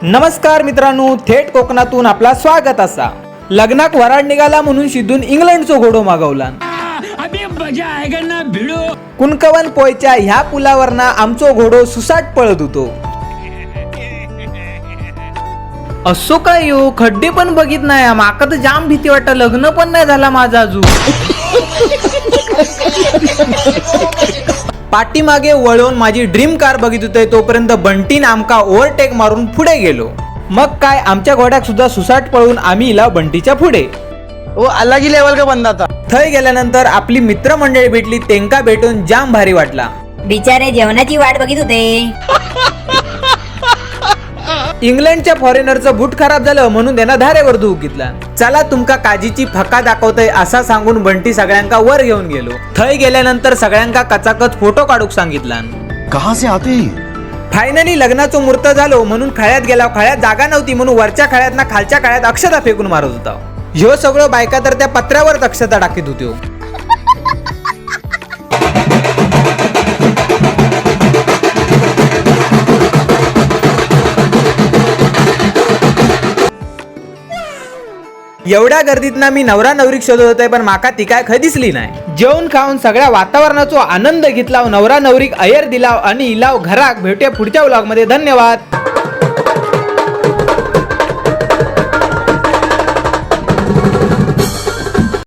नमस्कार मित्रांनो, थेट कोकणातून आपला स्वागत असा. लग्नाक वराड निघाला म्हणून सिद्धून इंग्लंडचो घोडो मागवला. कुणकवन पोयच्या ह्या पुलावरना आमचो घोडो सुसाट पळत होतो. असो काय यो, खड्डे पण बघित नाही. माका तर जाम भीती वाटत. लग्न पण नाही झाला माझा अजून. पाठीमागे वळून माझी ड्रीम कार बघित होते तोपर्यंत बंटीन आमका ओव्हरटेक मारून पुढे गेलो. मग काय, आमच्या घोड्याक सुद्धा सुसाट पळून आम्ही इला बंटीच्या पुढे. ओ अलग ही लेवल का बंदा था. थंय गेल्यानंतर आपली मित्रमंडळी भेटली. त्यांका भेटून जाम भारी वाटला. बिचारे जेवणाची वाट बघित होते. इंग्लंडच्या फॉरेनरचं बूट खराब झालं म्हणून त्यांना धारेवर धुवू घेतला. चला तुमका काजीची फका दाखवतय असा सांगून बंटी सगळ्यांका वर घेऊन गेलो. थंय गेल्यानंतर सगळ्यांका कचाकच फोटो काढूक सांगितला. कहां से आते. फायनली लग्नाचं मुहूर्त झालो म्हणून खळ्यात गेला. खळ्यात जागा नव्हती म्हणून वरच्या खळ्यात ना खालच्या खळ्यात अक्षता फेकून मारत होता. ह्यो सगळं बायका तर त्या पत्र्यावरच अक्षता टाकीत होत्यो. एवढ्या गर्दीतना मी नवरा नवरीक शोधत होते पण माका ती काय खय दिसली नाही. जेवण खाऊन सगळ्या वातावरणाचा आनंद घेतला. नवरा नवरीक अयर दिला आणि इलाव घराक भेटूया पुढच्या व्लॉग मध्ये. धन्यवाद.